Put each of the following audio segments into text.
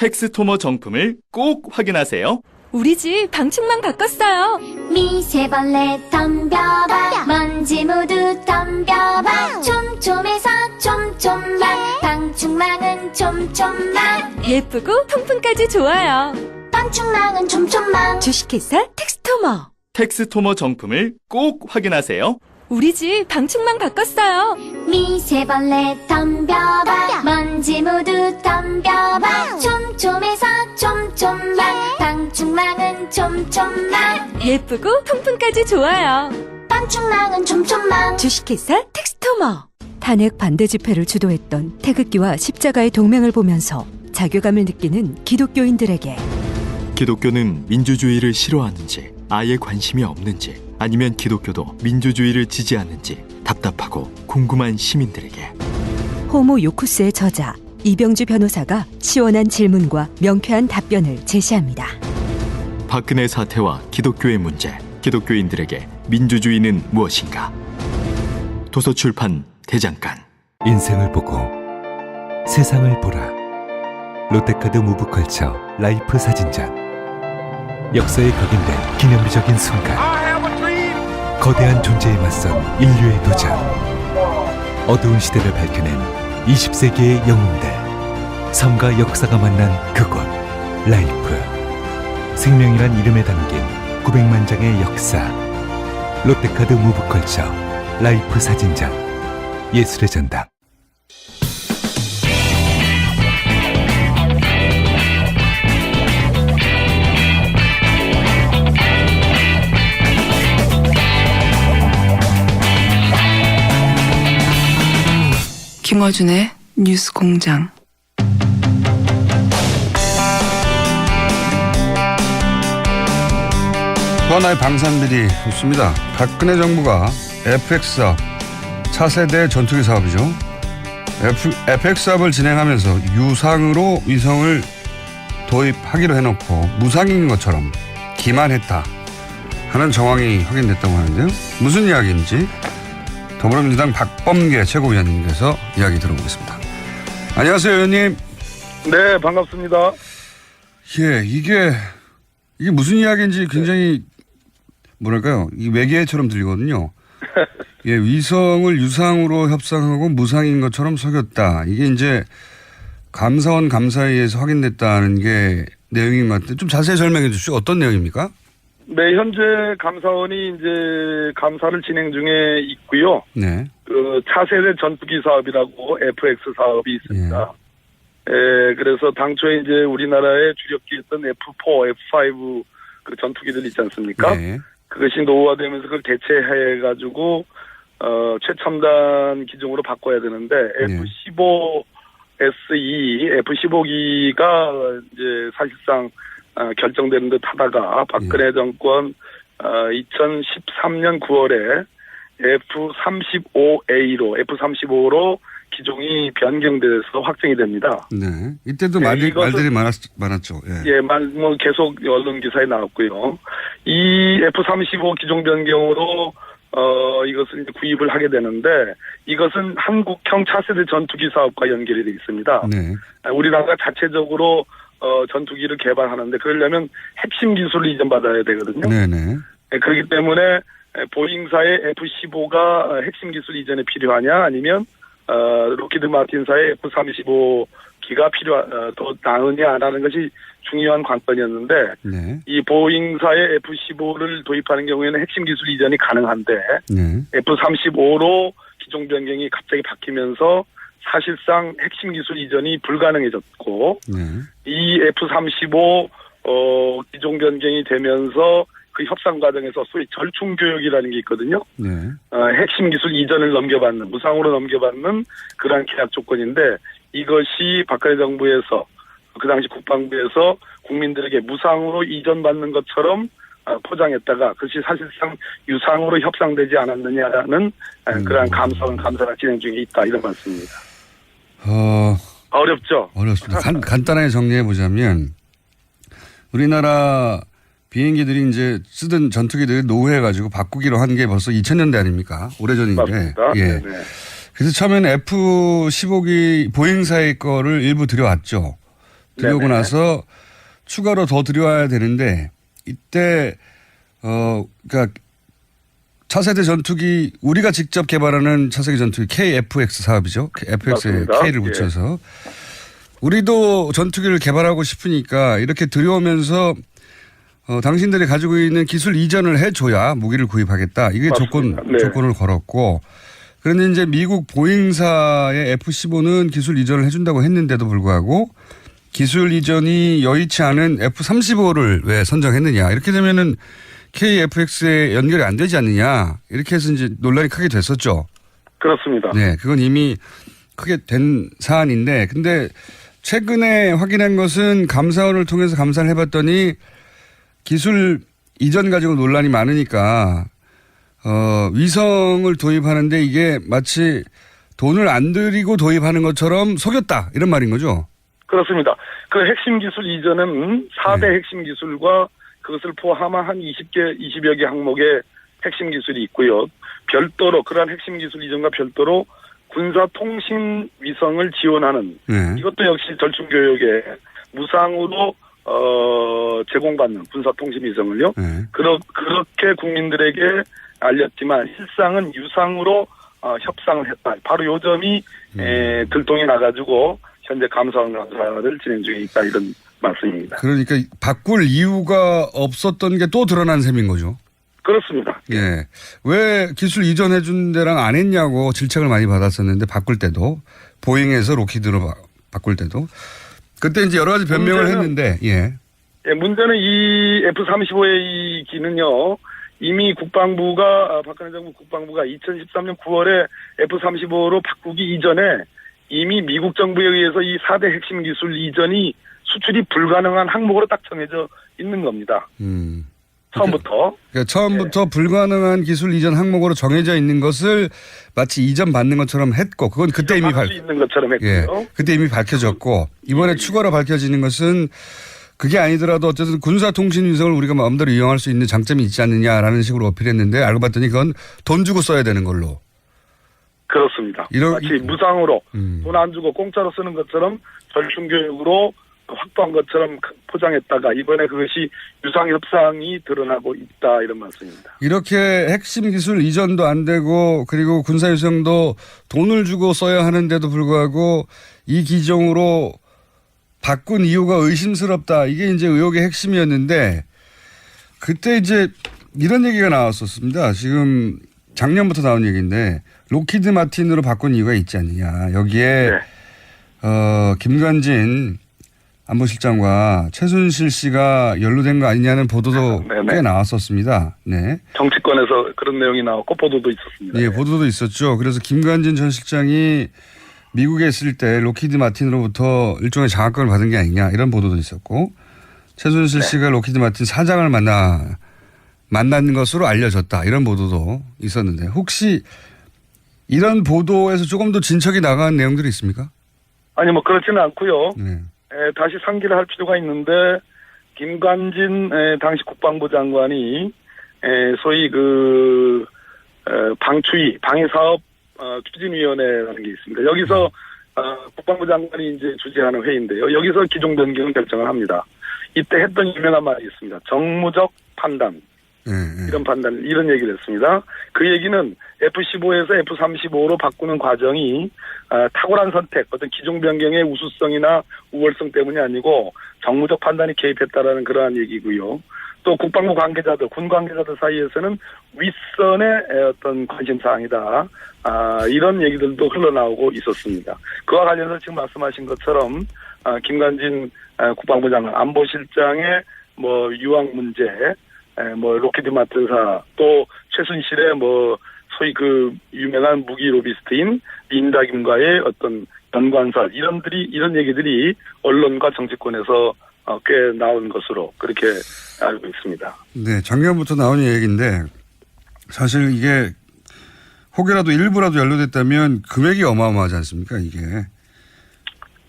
텍스토머 정품을 꼭 확인하세요. 우리 집 방충망 바꿨어요. 미세벌레 덤벼봐 먼지 모두 덤벼봐 촘촘해서 촘촘만 방충망은 촘촘만 예쁘고 통풍까지 좋아요. 방충망은 촘촘만 주식회사 텍스토머. 텍스토머 정품을 꼭 확인하세요. 우리 집 방충망 바꿨어요. 미세벌레 덤벼봐 먼지 모두 덤벼봐 촘촘해서 촘촘만 방충망은 촘촘만 예쁘고 통풍까지 좋아요. 방충망은 촘촘만 주식회사 텍스토머. 탄핵 반대 집회를 주도했던 태극기와 십자가의 동맹을 보면서 자괴감을 느끼는 기독교인들에게 기독교는 민주주의를 싫어하는지 아예 관심이 없는지 아니면 기독교도 민주주의를 지지하는지 답답하고 궁금한 시민들에게 호모 요쿠스의 저자 이병주 변호사가 시원한 질문과 명쾌한 답변을 제시합니다. 박근혜 사태와 기독교의 문제, 기독교인들에게 민주주의는 무엇인가? 도서출판 대장간. 인생을 보고 세상을 보라. 롯데카드 무브컬처 라이프 사진전. 역사에 각인된 기념비적인 순간. 거대한 존재에 맞선 인류의 도전. 어두운 시대를 밝혀낸 20세기의 영웅들. 삶과 역사가 만난 그곳. 라이프. 생명이란 이름에 담긴 900만 장의 역사. 롯데카드 무브컬처 라이프 사진전. 예술의 전당. 김어준의 뉴스공장. 또 하나의 방산비리 있습니다. 박근혜 정부가 FX 사업, 차세대 전투기 사업이죠. FX 사업을 진행하면서 유상으로 위성을 도입하기로 해놓고 무상인 것처럼 기만했다 하는 정황이 확인됐다고 하는데요. 무슨 이야기인지 더불어민주당 박범계 최고위원님께서 이야기 들어보겠습니다. 안녕하세요, 의원님. 네, 반갑습니다. 예, 이게 무슨 이야기인지 굉장히 뭐랄까요, 이 외계처럼 들리거든요. 예, 위성을 유상으로 협상하고 무상인 것처럼 속였다. 이게 이제 감사원 감사에 의해서 확인됐다는 게 내용인 것 같은데 좀 자세히 설명해 주시죠. 어떤 내용입니까? 네, 현재 감사원이 이제 감사를 진행 중에 있고요. 네. 그 차세대 전투기 사업이라고 FX 사업이 있습니다. 그래서 당초에 이제 우리나라의 주력기였던 F4, F5 그 전투기들 있지 않습니까? 네. 그것이 노후화되면서 그걸 대체해가지고 최첨단 기종으로 바꿔야 되는데 F15 SE, F15기가 이제 사실상 결정되는 듯 하다가 박근혜 정권 2013년 9월에 F35A로 기종이 변경돼서 확정이 됩니다. 네. 이때도 말들이 많았죠. 예. 예, 뭐 계속 언론 기사에 나왔고요. 이 F35 기종 변경으로 이것을 이제 구입을 하게 되는데 이것은 한국형 차세대 전투기 사업과 연결이 되어 있습니다. 네. 우리나라가 자체적으로 전투기를 개발하는데 그러려면 핵심 기술을 이전받아야 되거든요. 네네. 그렇기 때문에 보잉사의 F15가 핵심 기술 이전에 필요하냐 아니면 로키드 마틴사의 F35기가 더 나으냐라는 것이 중요한 관건이었는데 네. 이 보잉사의 F15를 도입하는 경우에는 핵심 기술 이전이 가능한데 네. F35로 기종 변경이 갑자기 바뀌면서 사실상 핵심 기술 이전이 불가능해졌고 네. 이 F35 기종 변경이 되면서 그 협상 과정에서 소위 절충 교역이라는 게 있거든요. 네. 핵심 기술 이전을 넘겨받는 무상으로 넘겨받는 그러한 계약 조건인데 이것이 박근혜 정부에서 그 당시 국방부에서 국민들에게 무상으로 이전받는 것처럼 포장했다가 그것이 사실상 유상으로 협상되지 않았느냐라는 그러한 감사가 진행 중에 있다 이런 말씀입니다. 어렵죠? 어렵습니다. 간단하게 정리해 보자면 우리나라 비행기들이 이제 쓰던 전투기들을 노후해가지고 바꾸기로 한 게 벌써 2000년대 아닙니까? 오래전인데. 맞습니다. 예. 네네. 그래서 처음에는 F-15기 보잉사의 거를 일부 들여왔죠. 들여오고 네네. 나서 추가로 더 들여와야 되는데 이때 그러니까 차세대 전투기 우리가 직접 개발하는 차세대 전투기 KFX 사업이죠. FX에 맞습니다. K를 붙여서 우리도 전투기를 개발하고 싶으니까 이렇게 들여오면서 당신들이 가지고 있는 기술 이전을 해줘야 무기를 구입하겠다. 이게 맞습니다. 네. 조건을 걸었고 그런데 이제 미국 보잉사의 F-15는 기술 이전을 해준다고 했는데도 불구하고 기술 이전이 여의치 않은 F-35를 왜 선정했느냐. 이렇게 되면은 KFX에 연결이 안 되지 않느냐. 이렇게 해서 이제 논란이 크게 됐었죠. 그렇습니다. 네. 그건 이미 크게 된 사안인데 근데 최근에 확인한 것은 감사원을 통해서 감사를 해봤더니 기술 이전 가지고 논란이 많으니까 위성을 도입하는데 이게 마치 돈을 안 들이고 도입하는 것처럼 속였다 이런 말인 거죠. 그렇습니다. 그 핵심 기술 이전은 4대 네. 핵심 기술과 그것을 포함한 한 20여 개 항목의 핵심 기술이 있고요. 별도로 그러한 핵심 기술 이전과 별도로 군사통신 위성을 지원하는 네. 이것도 역시 절충교역에 무상으로 제공받는 군사통신 위성을요. 네. 그렇게 국민들에게 알렸지만 실상은 유상으로 협상을 했다. 바로 요 점이 들통이 나가지고 현재 감사원 감사를 진행 중에 있다 이런 말씀입니다. 그러니까 바꿀 이유가 없었던 게 또 드러난 셈인 거죠. 그렇습니다. 예. 왜 기술 이전해 준 데랑 안 했냐고 질책을 많이 받았었는데 바꿀 때도 보잉에서 로키드로 바꿀 때도 그때 이제 여러 가지 변명을 했는데 예. 예, 문제는 이 F-35의 이 기는요. 이미 박근혜 정부 국방부가 2013년 9월에 F-35로 바꾸기 이전에 이미 미국 정부에 의해서 이 4대 핵심 기술 이전이 수출이 불가능한 항목으로 딱 정해져 있는 겁니다. 처음부터. 그러니까 처음부터 불가능한 기술 이전 항목으로 정해져 있는 것을 마치 이전 받는 것처럼 했고 그건 그때 이미 수 있는 것처럼 했고요. 그때 이미 밝혀졌고 이번에 추가로 밝혀지는 것은 그게 아니더라도 어쨌든 군사통신 위성을 우리가 마음대로 이용할 수 있는 장점이 있지 않느냐라는 식으로 어필했는데 알고 봤더니 그건 돈 주고 써야 되는 걸로. 그렇습니다. 마치 무상으로 돈 안 주고 공짜로 쓰는 것처럼 절충교육으로 확보한 것처럼 포장했다가 이번에 그것이 유상협상이 드러나고 있다 이런 말씀입니다. 이렇게 핵심 기술 이전도 안 되고 그리고 군사위성도 돈을 주고 써야 하는데도 불구하고 이 기종으로 바꾼 이유가 의심스럽다. 이게 이제 의혹의 핵심이었는데 그때 이제 이런 얘기가 나왔었습니다. 지금 작년부터 나온 얘기인데 로키드 마틴으로 바꾼 이유가 있지 않느냐. 여기에 김관진 안보실장과 최순실 씨가 연루된 거 아니냐는 보도도 꽤 나왔었습니다. 네. 정치권에서 그런 내용이 나왔고 보도도 있었습니다. 예, 보도도 있었죠. 그래서 김관진 전 실장이 미국에 있을 때 로키드 마틴으로부터 일종의 장학금을 받은 게 아니냐 이런 보도도 있었고 최순실 씨가 로키드 마틴 사장을 만난 것으로 알려졌다 이런 보도도 있었는데 혹시 이런 보도에서 조금 더 진척이 나간 내용들이 있습니까? 아니 뭐 그렇지는 않고요. 네. 다시 상기를 할 필요가 있는데 김관진 당시 국방부 장관이 소위 그 방추위 방위사업 추진위원회라는 게 있습니다. 여기서 국방부 장관이 이제 주재하는 회의인데요. 여기서 기종 변경을 결정을 합니다. 이때 했던 유명한 말이 있습니다. 정무적 판단. 이런 판단, 이런 얘기를 했습니다. 그 얘기는 F-15에서 F-35로 바꾸는 과정이 탁월한 선택, 어떤 기종 변경의 우수성이나 우월성 때문이 아니고 정무적 판단이 개입했다라는 그러한 얘기고요. 또 국방부 관계자들, 군 관계자들 사이에서는 윗선의 어떤 관심사항이다. 이런 얘기들도 흘러나오고 있었습니다. 그와 관련해서 지금 말씀하신 것처럼 김관진 국방부 장관, 안보실장의 뭐 유학 문제, 뭐 로키드 마틴사 또 최순실의 뭐 소위 그 유명한 무기 로비스트인 린다 김과의 어떤 연관설 이런 얘기들이 언론과 정치권에서 꽤 나온 것으로 그렇게 알고 있습니다. 네, 작년부터 나온 얘기인데 사실 이게 혹여라도 일부라도 연루됐다면 금액이 어마어마하지 않습니까 이게?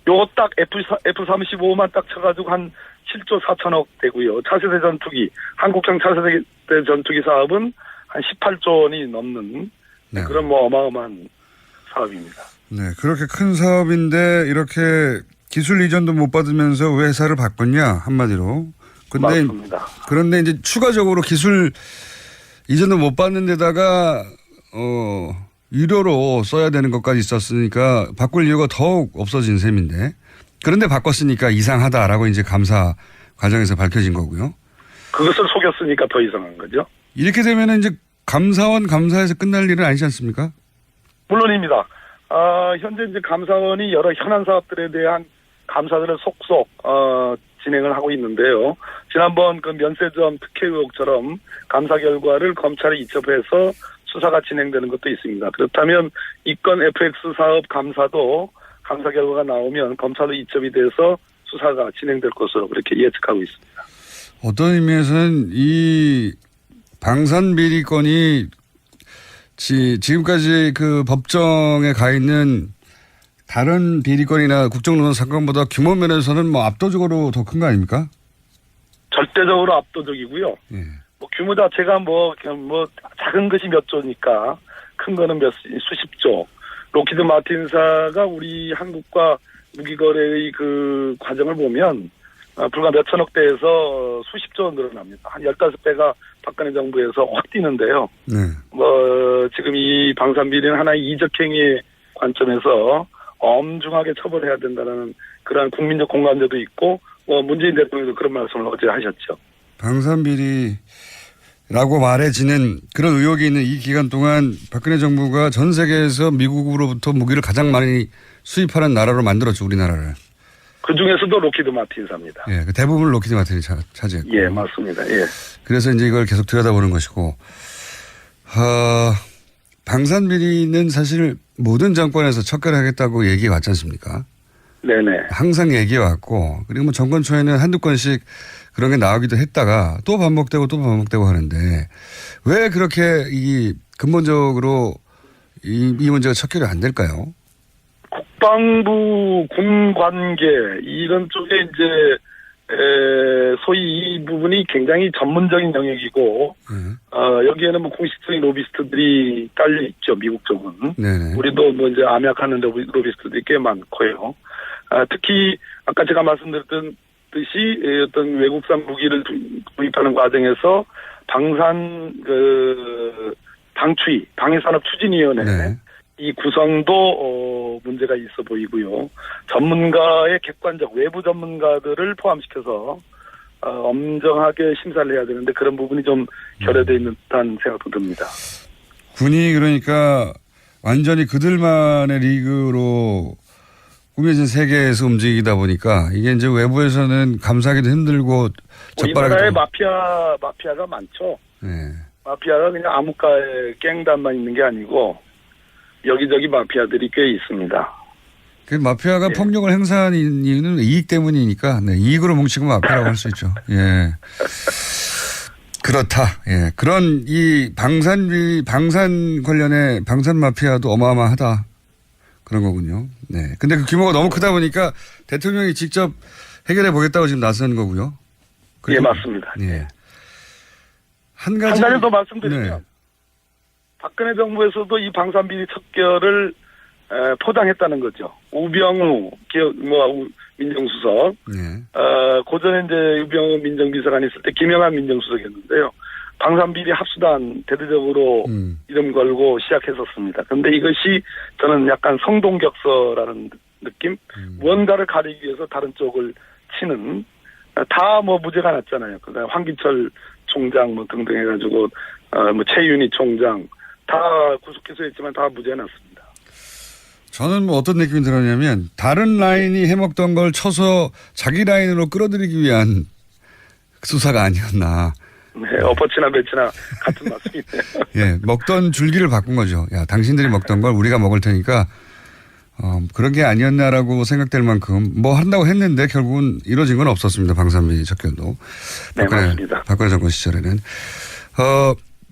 요거 딱 F-35만 딱 쳐가지고 한 7조 4천억 되고요. 차세대 전투기, 한국형 차세대 전투기 사업은 한 18조 원이 넘는 그런 뭐 어마어마한 사업입니다. 네, 그렇게 큰 사업인데 이렇게 기술 이전도 못 받으면서 왜 회사를 바꿨냐 한마디로. 근데 맞습니다. 그런데 이제 추가적으로 기술 이전도 못 받는 데다가 유료로 써야 되는 것까지 있었으니까 바꿀 이유가 더욱 없어진 셈인데 그런데 바꿨으니까 이상하다라고 이제 감사 과정에서 밝혀진 거고요. 그것을 속였으니까 더 이상한 거죠. 이렇게 되면 이제 감사원 감사에서 끝날 일은 아니지 않습니까? 물론입니다. 현재 이제 감사원이 여러 현안 사업들에 대한 감사들을 속속 진행을 하고 있는데요. 지난번 그 면세점 특혜 의혹처럼 감사 결과를 검찰에 이첩해서 수사가 진행되는 것도 있습니다. 그렇다면 이건 FX 사업 감사도 감사 결과가 나오면 검찰로 이첩이 돼서 수사가 진행될 것으로 그렇게 예측하고 있습니다. 어떤 의미에서는 이 방산 비리건이 지금까지 그 법정에 가 있는 다른 비리건이나 국정농단 사건보다 규모 면에서는 뭐 압도적으로 더 큰 거 아닙니까? 절대적으로 압도적이고요. 예. 뭐 규모 자체가 뭐 작은 것이 몇 조니까 큰 거는 수십조. 로키드 마틴사가 우리 한국과 무기 거래의 그 과정을 보면 불과 몇 천억 대에서 수십조 원 늘어납니다. 한 15배가 박근혜 정부에서 확 뛰는데요. 네. 지금 이 방산비리는 하나의 이적행위의 관점에서 엄중하게 처벌해야 된다는 그런 국민적 공감대도 있고, 문재인 대통령도 그런 말씀을 어제 하셨죠. 방산비리라고 말해지는 그런 의혹이 있는 이 기간 동안 박근혜 정부가 전 세계에서 미국으로부터 무기를 가장 많이 수입하는 나라로 만들었죠, 우리나라를. 그 중에서도 로키드 마틴사입니다. 예, 그 대부분 로키드 마틴이 차지했고. 예, 맞습니다. 예. 그래서 이제 이걸 계속 들여다보는 것이고, 방산비리는 사실 모든 정권에서 척결하겠다고 얘기해 왔지 않습니까? 네네. 항상 얘기해 왔고, 그리고 뭐 정권 초에는 한두 건씩 그런 게 나오기도 했다가 또 반복되고 하는데, 왜 그렇게 근본적으로 이 문제가 척결이 안 될까요? 국방부 군 관계 이런 쪽에 이제 소위 이 부분이 굉장히 전문적인 영역이고 여기에는 뭐 공식적인 로비스트들이 딸려 있죠. 미국 쪽은. 네네. 우리도 뭐 이제 암약하는 로비스트들이 꽤 많고요. 특히 아까 제가 말씀드렸던 듯이 어떤 외국산 무기를 구입하는 과정에서 방추위 방해산업 추진위원회 네. 이 구성도 문제가 있어 보이고요. 전문가의 객관적 외부 전문가들을 포함시켜서 엄정하게 심사를 해야 되는데 그런 부분이 좀 결여되어 있는 듯한 생각도 듭니다. 군이 그러니까 완전히 그들만의 리그로 꾸며진 세계에서 움직이다 보니까 이게 이제 외부에서는 감사하기도 힘들고 우리나라에 마피아가 많죠. 네. 마피아가 그냥 암흑가에 갱단만 있는 게 아니고 여기저기 마피아들이 꽤 있습니다. 그 마피아가 예. 폭력을 행사하는 이유는 이익 때문이니까 네, 이익으로 뭉치고 마피아라고 할 수 있죠. 예. 그렇다. 예. 그런 이 방산 관련해 방산 마피아도 어마어마하다. 그런 거군요. 네. 근데 그 규모가 너무 크다 보니까 대통령이 직접 해결해 보겠다고 지금 나서는 거고요. 예, 맞습니다. 예. 한 가지 더 말씀드리면 네. 박근혜 정부에서도 이 방산비리 척결을 포장했다는 거죠. 우병우 민정수석, 네. 고전에 이제 우병우 민정비서관이 있을 때 김영한 민정수석이었는데요. 방산비리 합수단 대대적으로 이름 걸고 시작했었습니다. 그런데 이것이 저는 약간 성동격서라는 느낌? 무언가를 가리기 위해서 다른 쪽을 치는 다 뭐 무죄가 났잖아요. 그다음에 황기철 총장 뭐 등등 해가지고 뭐 최윤희 총장 다 구속 기소했지만 다 무죄 났습니다. 저는 뭐 어떤 느낌이 들었냐면 다른 라인이 해먹던 걸 쳐서 자기 라인으로 끌어들이기 위한 수사가 아니었나. 네, 엎어치나 배치나 같은 말씀이네요. 예, 먹던 줄기를 바꾼 거죠. 야, 당신들이 먹던 걸 우리가 먹을 테니까 그런 게 아니었나라고 생각될 만큼 뭐 한다고 했는데 결국은 이루어진 건 없었습니다. 방산비리 척결도. 네, 맞습니다. 박근혜 정권 시절에는.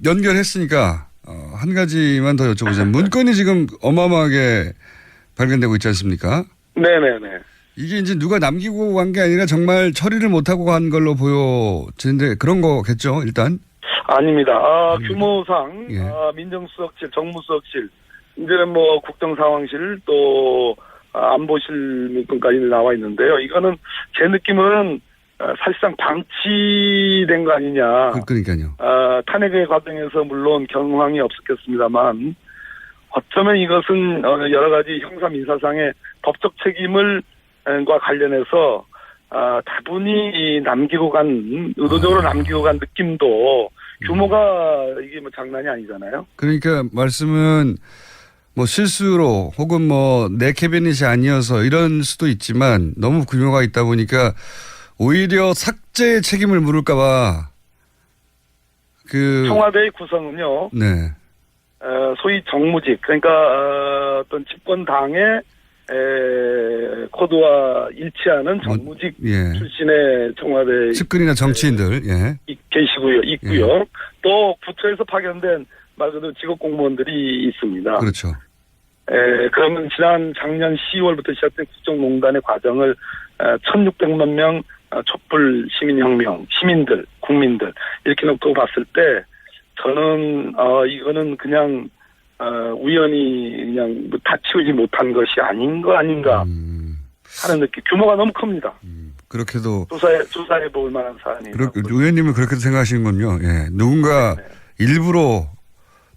연결했으니까 한 가지만 더 여쭤보자면 문건이 지금 어마어마하게 발견되고 있지 않습니까? 네네네. 이게 이제 누가 남기고 간 게 아니라 정말 처리를 못하고 간 걸로 보여지는데 그런 거겠죠, 일단? 아닙니다. 규모상 예. 민정수석실, 정무수석실, 이제는 뭐 국정상황실 또 안 보실 문건까지 나와 있는데요. 이거는 제 느낌은 사실상 방치된 거 아니냐. 그러니까요. 탄핵의 과정에서 물론 경황이 없었겠습니다만 어쩌면 이것은 여러 가지 형사 민사상의 법적 책임을 과 관련해서 다분히 의도적으로 남기고 간 느낌도 규모가 이게 뭐 장난이 아니잖아요. 그러니까 말씀은 뭐 실수로 혹은 뭐 내 캐비닛이 아니어서 이런 수도 있지만 너무 규모가 있다 보니까 오히려 삭제의 책임을 물을까봐 청와대의 구성은요. 네. 소위 정무직 그러니까 어떤 집권당의 코드와 일치하는 정무직 예. 출신의 청와대 측근이나 정치인들 있고요. 예. 또 부처에서 파견된 말 그대로 직업 공무원들이 있습니다. 그렇죠. 그러면 작년 10월부터 시작된 국정농단의 과정을 1,600만 명 촛불 시민혁명, 시민들, 국민들 이렇게 놓고 봤을 때 저는 이거는 그냥 우연히 그냥 다 치우지 못한 것이 아닌 거 아닌가 하는 느낌. 규모가 너무 큽니다. 그렇게도 조사해 볼 만한 사안이에요. 의원님은 그렇게 생각하시는군요. 예. 누군가 일부러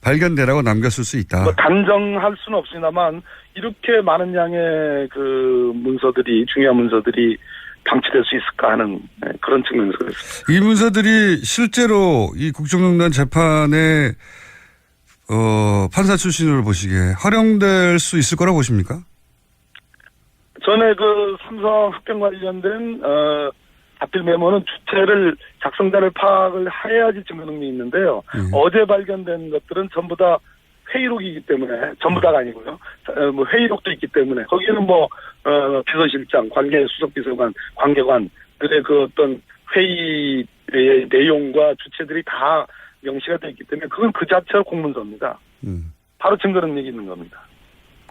발견되라고 남겼을 수 있다. 뭐 단정할 수는 없습니다만 이렇게 많은 양의 중요한 문서들이 방치될 수 있을까 하는 그런 측면에서 그렇습니다. 이 문서들이 실제로 이 국정농단 재판에 판사 출신으로 보시기에 활용될 수 있을 거라고 보십니까? 전에 삼성 합병 관련된 자필 메모는 주체를 작성자를 파악을 해야지 증거 능력이 있는데요. 어제 발견된 것들은 전부 다 회의록이기 때문에 전부 다가 아니고요. 뭐 회의록도 있기 때문에 거기는 비서실장, 관계수석비서관, 관계관들의 어떤 회의의 내용과 주체들이 다 명시가 되어 있기 때문에 그건 그 자체가 공문서입니다. 바로 증거 능력이 있는 겁니다.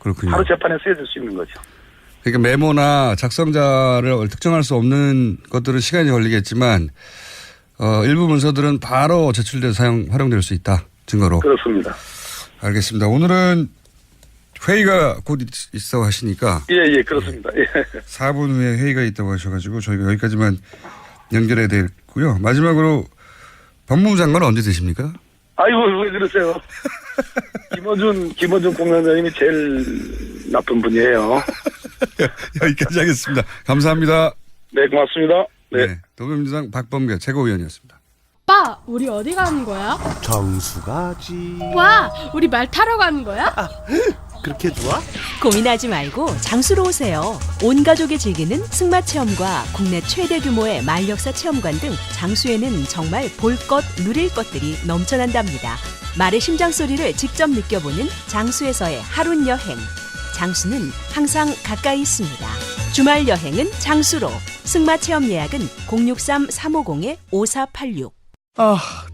그렇군요. 바로 재판에 쓰여질 수 있는 거죠. 그러니까 메모나 작성자를 특정할 수 없는 것들은 시간이 걸리겠지만 일부 문서들은 바로 제출돼서 활용될 수 있다. 증거로. 그렇습니다. 알겠습니다. 오늘은 회의가 곧 있다고 하시니까. 예, 그렇습니다. 예. 4분 후에 회의가 있다고 하셔가지고 저희가 여기까지만 연결해야 되고요. 마지막으로 법무부 장관은 언제 되십니까? 아이고, 왜 그러세요? 김어준 공장장님이 제일 나쁜 분이에요. 여기까지 하겠습니다. 감사합니다. 네, 고맙습니다. 네. 더불어민주당 박범계 최고위원이었습니다. 오빠, 우리 어디 가는 거야? 정수 가지. 와, 우리 말 타러 가는 거야? 그렇게 좋아? 고민하지 말고 장수로 오세요. 온 가족이 즐기는 승마 체험과 국내 최대 규모의 말역사 체험관 등 장수에는 정말 볼 것, 누릴 것들이 넘쳐난답니다. 말의 심장 소리를 직접 느껴보는 장수에서의 하룬 여행. 장수는 항상 가까이 있습니다. 주말 여행은 장수로. 승마 체험 예약은 063-350-5486.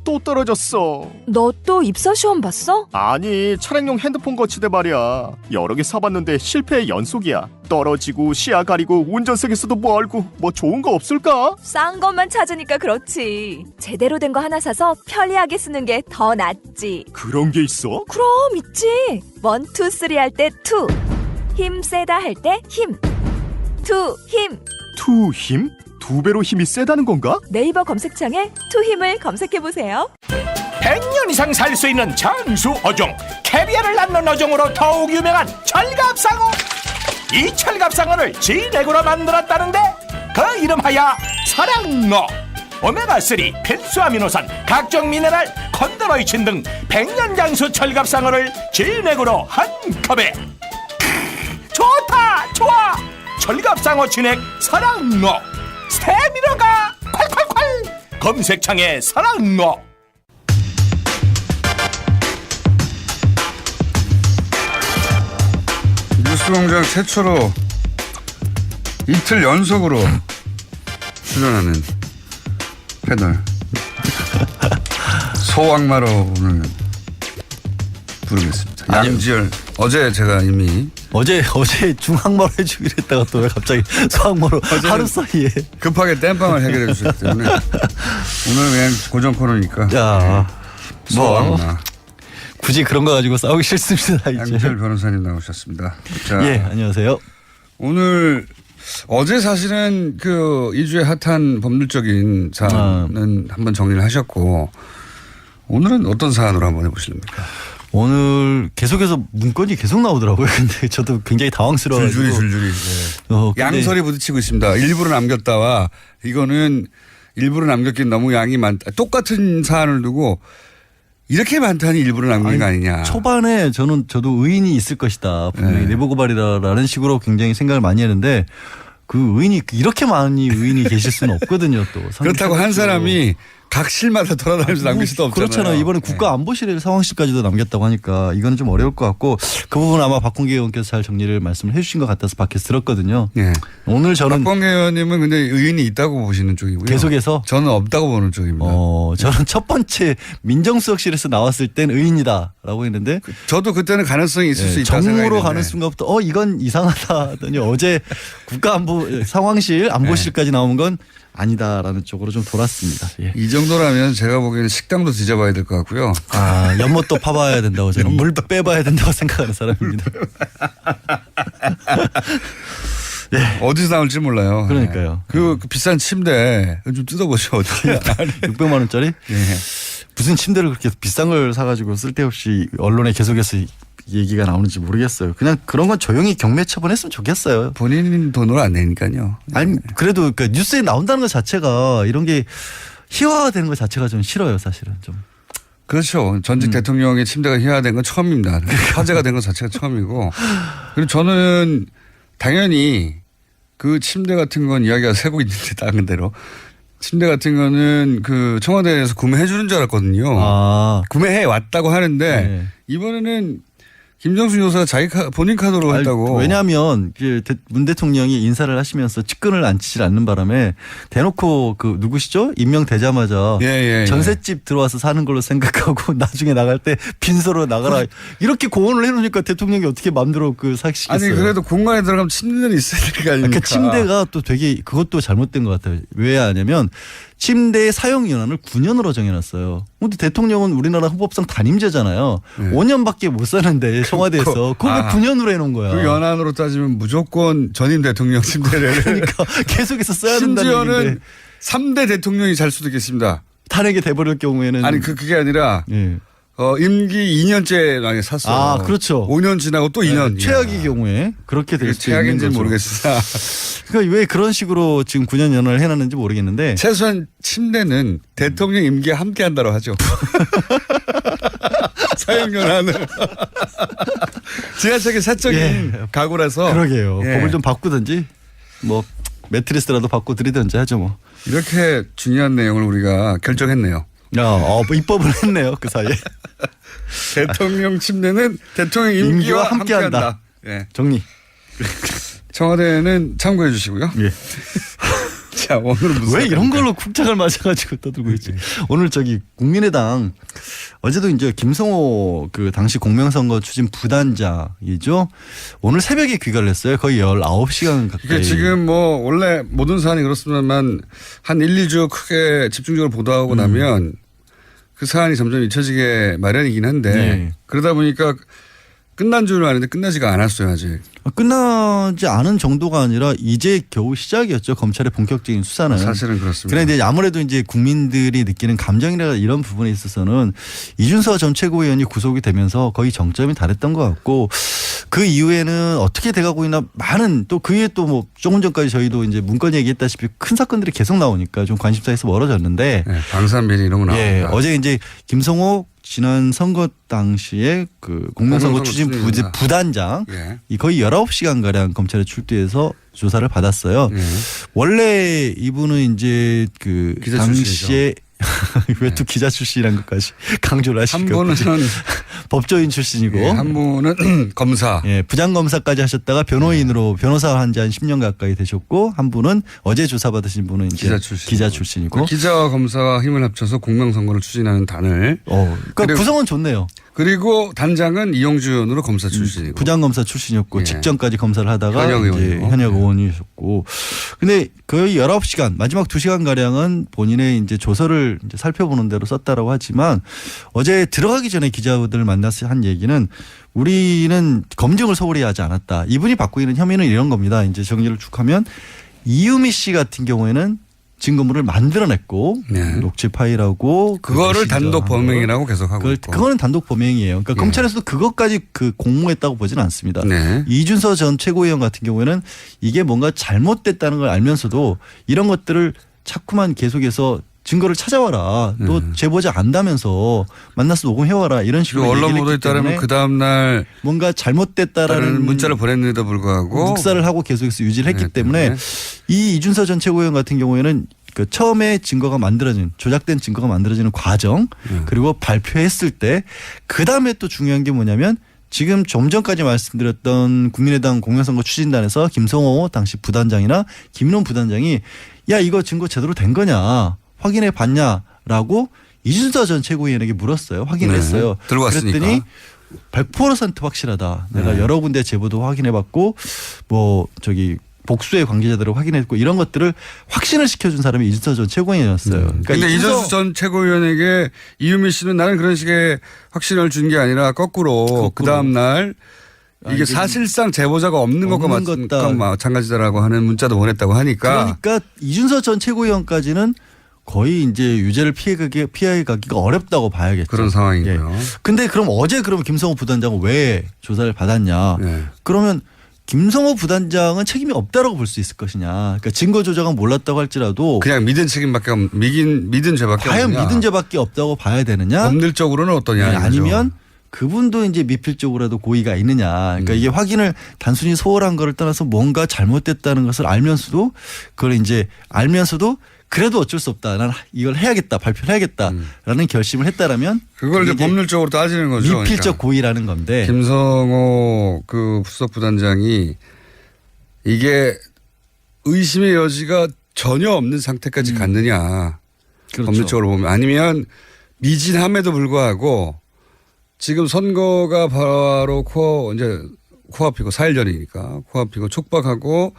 또 떨어졌어. 너 또 입사 시험 봤어? 아니, 차량용 핸드폰 거치대 말이야. 여러 개 사봤는데 실패의 연속이야. 떨어지고 시야 가리고 운전석에서도 멀고 뭐 좋은 거 없을까? 싼 것만 찾으니까 그렇지. 제대로 된 거 하나 사서 편리하게 쓰는 게 더 낫지. 그런 게 있어? 그럼 있지. 1, 2, 3 할 때 2. 힘 세다 할 때 힘. 2 힘. 투 힘? 2배로 힘이 세다는 건가? 네이버 검색창에 2 힘을 검색해보세요. 100년 이상 살 수 있는 장수 어종, 캐비아를 낳는 어종으로 더욱 유명한 철갑상어. 이 철갑상어를 진액으로 만들었다는데 그 이름하여 사랑어. 오메가3, 필수 아미노산, 각종 미네랄, 콘드로이친 등 100년 장수 철갑상어를 진액으로 한 컵에. 좋다, 좋아. 철갑상어 진액 사랑어. 스테미너가 콸콸콸. 검색창에 사랑어. 뉴스공장 최초로 이틀 연속으로 출연하는 패널 소악마로 오늘 부르겠습니다. 양지열. 어제 제가 이미 어제 중앙마로 해주기로 했다가 또 왜 갑자기 소악마로 하루 사이에 급하게 땜빵을 해결해 주셨기 때문에 오늘 그냥 고정 코너니까. 야, 소악마. 굳이 그런 거 가지고 싸우기 싫습니다. 이제. 양지열 변호사님 나오셨습니다. 자, 예, 안녕하세요. 오늘 어제 사실은 그 2주의 핫한 법률적인 사안은 한번 정리를 하셨고 오늘은 어떤 사안으로 한번 해보실랍니까? 오늘 계속해서 문건이 계속 나오더라고요. 근데 저도 굉장히 당황스러워가지고. 줄줄이. 네. 양설이 부딪히고 있습니다. 일부러 남겼다와 이거는 일부러 남겼긴 너무 양이 많다. 똑같은 사안을 두고 이렇게 많다니 일부러 남긴 거 아니냐. 초반에 저도 의인이 있을 것이다. 분명히 내부 고발이라는 식으로 굉장히 생각을 많이 했는데 그 의인이 이렇게 많이 의인이 계실 수는 없거든요. 또 그렇다고 한 사람이 각 실마다 돌아다니면서 남길 수도 없잖아요. 그렇잖아요. 이번에 국가안보실 상황실까지도 남겼다고 하니까 이거는 좀 어려울 것 같고 그 부분 아마 박범계 의원께서 잘 정리를 말씀을 해 주신 것 같아서 밖에서 들었거든요. 네. 오늘 저는 박범계 의원님은 근데 의인이 있다고 보시는 쪽이고요. 계속해서 저는 없다고 보는 쪽입니다. 저는 첫 번째 민정수석실에서 나왔을 땐 의인이다라고 했는데 저도 그때는 가능성이 있을 수 있다고 정무로 생각했는데. 가는 순간부터 이건 이상하다 하더니 어제 국가안보 상황실 안보실까지 나온 건 아니다라는 쪽으로 좀 돌았습니다. 예. 이 정도라면 제가 보기에는 식당도 뒤져봐야 될 것 같고요. 연못도 파봐야 된다고 저는 물 빼봐야 된다고 생각하는 사람입니다. 네. 어디서 나올지 몰라요. 그러니까요. 그 비싼 침대 좀 뜯어보죠. 600만 원짜리? 예. 무슨 침대를 그렇게 비싼 걸 사가지고 쓸데없이 언론에 계속해서 얘기가 나오는지 모르겠어요. 그냥 그런 건 조용히 경매 처분했으면 좋겠어요. 본인 돈으로 안 내니까요. 아니 그래도 그 뉴스에 나온다는 것 자체가 이런 게 희화화되는 것 자체가 좀 싫어요. 사실은 좀. 그렇죠. 전직 대통령의 침대가 희화된 건 처음입니다. 화제가 된 것 자체가 처음이고. 그리고 저는 당연히 그 침대 같은 건 이야기가 새고 있는데 다른 대로. 침대 같은 거는 그 청와대에서 구매해 주는 줄 알았거든요. 구매해 왔다고 하는데 이번에는 김정수 여사가 본인 카드로 했다고. 왜냐하면 문 대통령이 인사를 하시면서 측근을 앉히질 않는 바람에 대놓고 그 누구시죠? 임명되자마자 전셋집 들어와서 사는 걸로 생각하고 나중에 나갈 때 빈소로 나가라 이렇게 고언을 해놓으니까 대통령이 어떻게 마음대로 그 사시겠어요? 아니 그래도 공간에 들어가면 침대는 있어야 될 거 아닙니까? 그 침대가 또 되게 그것도 잘못된 것 같아요. 왜 하냐면 침대의 사용 연한을 9년으로 정해놨어요. 근데 대통령은 우리나라 헌법상 단임제잖아요. 5년밖에 못 사는데 청와대에서 그걸 9년으로 해놓은 거야. 그 연한으로 따지면 무조건 전임 대통령 침대를. 그러니까 계속해서 써야 된다는 얘기인데. 심지어는 3대 대통령이 잘 수도 있겠습니다. 탄핵이 돼버릴 경우에는. 아니 그게 아니라 임기 2년째 샀어요. 그렇죠. 5년 지나고 또 2년. 최악의 경우에 그렇게 될 수도 있는 거죠. 최악인지는 모르겠습니다. 그러니까 왜 그런 식으로 지금 9년 연한을 해놨는지 모르겠는데. 최소한 침대는 대통령 임기에 함께 한다고 하죠. 사용 연한을. 지하철의 사적인 가구라서. 그러게요. 법을 좀 바꾸든지 뭐 매트리스라도 바꿔 드리든지 하죠 뭐. 이렇게 중요한 내용을 우리가 결정했네요. 입법을 했네요. 그 사이에. 대통령 침대는 대통령 임기와 함께한다. 정리. 청와대는 참고해 주시고요. 자, 오늘은 무슨 왜 이런 걸로 쿵짝을 맞아가지고 떠들고 있지? 오늘 국민의당 어제도 이제 김성호 그 당시 공명선거 추진 부단장이죠. 오늘 새벽에 귀가를 했어요. 거의 19시간 가까이. 이게 지금 뭐 원래 모든 사안이 그렇습니다만 한 1, 2주 크게 집중적으로 보도하고 나면 그 사안이 점점 잊혀지게 마련이긴 한데 그러다 보니까 끝난 줄 아는데 끝나지가 않았어요 아직. 끝나지 않은 정도가 아니라 이제 겨우 시작이었죠. 검찰의 본격적인 수사는. 사실은 그렇습니다. 그런데 아무래도 이제 국민들이 느끼는 감정이나 이런 부분에 있어서는 이준서 전 최고위원이 구속이 되면서 거의 정점이 달했던 것 같고 그 이후에는 어떻게 돼가고 있나 많은 또 그 이후에 또 뭐 조금 전까지 저희도 이제 문건 얘기했다시피 큰 사건들이 계속 나오니까 좀 관심사에서 멀어졌는데. 방산비리 이런 거 나옵니다. 어제 이제 김성호 지난 선거 당시에 그 공명선거 추진 부단장 거의 19시간가량 검찰에 출두해서 조사를 받았어요. 원래 이분은 이제 그 당시에 왜 또 기자 출신이란 것까지 강조를 하시고. 한 분은 법조인 출신이고. 한 분은 검사. 부장검사까지 하셨다가 변호인으로 변호사 한 지 한 10년 가까이 되셨고 한 분은 어제 조사받으신 분은 이제 기자 출신이고. 기자와 검사가 힘을 합쳐서 공명선거를 추진하는 단을. 그러니까 구성은 좋네요. 그리고 단장은 이용주 의원으로 검사 출신이고. 부장검사 출신이었고 예. 직전까지 검사를 하다가 현역 이제 의원이고. 현역 의원이셨고. 근데 거의 19시간 마지막 2시간 가량은 본인의 이제 조서를 이제 살펴보는 대로 썼다라고 하지만 어제 들어가기 전에 기자들을 만나서 한 얘기는 우리는 검증을 소홀히 하지 않았다. 이분이 받고 있는 혐의는 이런 겁니다. 이제 정리를 쭉 하면 이유미 씨 같은 경우에는 증거물을 만들어냈고 녹취 파일하고 그거를 단독 범행이라고 계속 하고 있고. 그거는 단독 범행이에요. 그러니까 검찰에서도 그것까지 공모했다고 보지는 않습니다. 이준서 전 최고위원 같은 경우에는 이게 뭔가 잘못됐다는 걸 알면서도 이런 것들을 자꾸만 계속해서 증거를 찾아와라. 또 제보자 안다면서 만나서 녹음해와라. 이런 식으로 언론 보도에 따르면 그 다음 날 뭔가 잘못됐다라는 문자를 보냈는데도 불구하고 묵살을 하고 계속해서 유지를 했기 때문에 이 이준서 전 최고위원 같은 경우에는 그 처음에 증거가 만들어진 조작된 증거가 만들어지는 과정 그리고 발표했을 때 그다음에 또 중요한 게 뭐냐면 지금 좀 전까지 말씀드렸던 국민의당 공약선거 추진단에서 김성호 당시 부단장이나 김인원 부단장이 야 이거 증거 제대로 된 거냐 확인해 봤냐라고 이준서 전 최고위원에게 물었어요. 확인했어요. 들고 왔으니까. 그랬더니 100% 확실하다. 내가 여러 군데 제보도 확인해 봤고 뭐 저기 복수의 관계자들을 확인했고 이런 것들을 확신을 시켜준 사람이 이준서 전 최고위원이었어요. 그러니까 이준서 전 최고위원에게 이유미 씨는 나는 그런 식의 확신을 준 게 아니라 거꾸로 그 다음 날 이게 사실상 제보자가 없는 것과 마찬가지다라고 하는 문자도 보냈다고 하니까. 그러니까 이준서 전 최고위원까지는 거의 이제 유죄를 피해가기가 어렵다고 봐야겠죠. 그런 상황이고요. 근데 그럼 어제 김성호 부단장은 왜 조사를 받았냐. 그러면 김성호 부단장은 책임이 없다라고 볼 수 있을 것이냐. 그러니까 증거 조작은 몰랐다고 할지라도 그냥 믿은 책임밖에 믿은 죄밖에 과연 없느냐. 믿은 죄밖에 없다고 봐야 되느냐. 법률적으로는 어떠냐. 아니면 그분도 이제 미필적으로라도 고의가 있느냐. 그러니까 이게 확인을 단순히 소홀한 거를 떠나서 뭔가 잘못됐다는 것을 알면서도 그걸 이제 알면서도 그래도 어쩔 수 없다. 난 이걸 해야겠다. 발표를 해야겠다라는 결심을 했다라면 그걸 이제 법률적으로 따지는 거죠. 미필적 그러니까. 고의라는 건데. 김성호 그 부속 부단장이 이게 의심의 여지가 전혀 없는 상태까지 갔느냐. 그렇죠. 법률적으로 보면 아니면 미진함에도 불구하고 지금 선거가 바로 코앞이고 4일 전이니까 코앞이고 촉박하고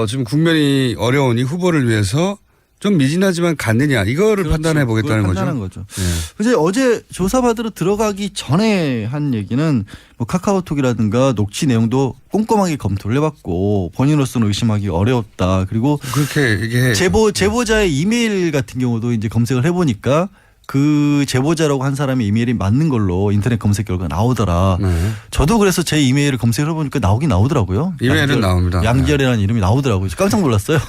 지금 국면이 어려우니 후보를 위해서 좀 미진하지만 갔느냐 이거를 판단해 보겠다는 거죠. 판단한 거죠. 이제 어제 조사받으러 들어가기 전에 한 얘기는 뭐 카카오톡이라든가 녹취 내용도 꼼꼼하게 검토를 해봤고 본인으로서는 의심하기 어렵다. 그리고 그렇게 얘기해. 제보자의 이메일 같은 경우도 이제 검색을 해보니까 그 제보자라고 한 사람의 이메일이 맞는 걸로 인터넷 검색 결과가 나오더라. 저도 그래서 제 이메일을 검색을 해보니까 나오긴 나오더라고요. 이메일은 나옵니다. 양지열이라는 이름이 나오더라고요. 깜짝 놀랐어요.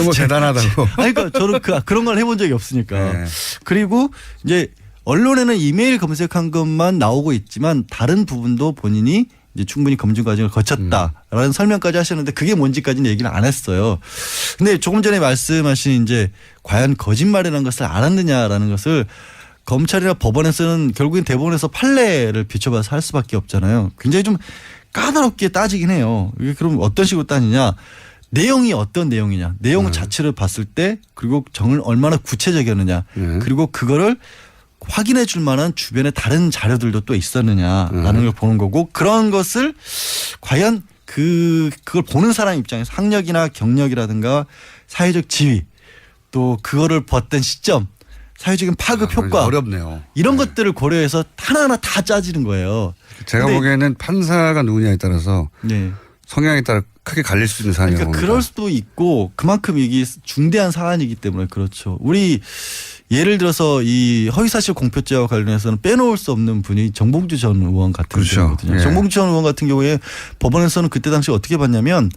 뭐 대단하다고. 아니, 그러니까 저는 그런 걸 해본 적이 없으니까. 그리고 이제 언론에는 이메일 검색한 것만 나오고 있지만 다른 부분도 본인이 이제 충분히 검증 과정을 거쳤다라는 설명까지 하셨는데 그게 뭔지까지는 얘기를 안 했어요. 근데 조금 전에 말씀하신 이제 과연 거짓말이라는 것을 알았느냐라는 것을 검찰이나 법원에서는 결국엔 대법원에서 판례를 비춰봐서 할 수밖에 없잖아요. 굉장히 좀 까다롭게 따지긴 해요. 이게 그럼 어떤 식으로 따지냐. 내용이 어떤 내용이냐. 내용 자체를 봤을 때 그리고 정을 얼마나 구체적이었느냐. 그리고 그거를 확인해 줄 만한 주변에 다른 자료들도 또 있었느냐라는 걸 보는 거고 그런 것을 과연 그걸 보는 사람 입장에서 학력이나 경력이라든가 사회적 지위 또 그거를 봤던 시점 사회적인 파급 효과 어렵네요. 이런 것들을 고려해서 하나하나 다 짜지는 거예요. 제가 보기에는 판사가 누구냐에 따라서 성향에 따라 크게 갈릴 수 있는 사안이라고 그러니까 봅니다. 그럴 수도 있고 그만큼 이게 중대한 사안이기 때문에 그렇죠. 우리 예를 들어서 이 허위사실 공표죄와 관련해서는 빼놓을 수 없는 분이 정봉주 전 의원 같은 경우거든요. 정봉주 전 의원 같은 경우에 법원에서는 그때 당시 어떻게 봤냐면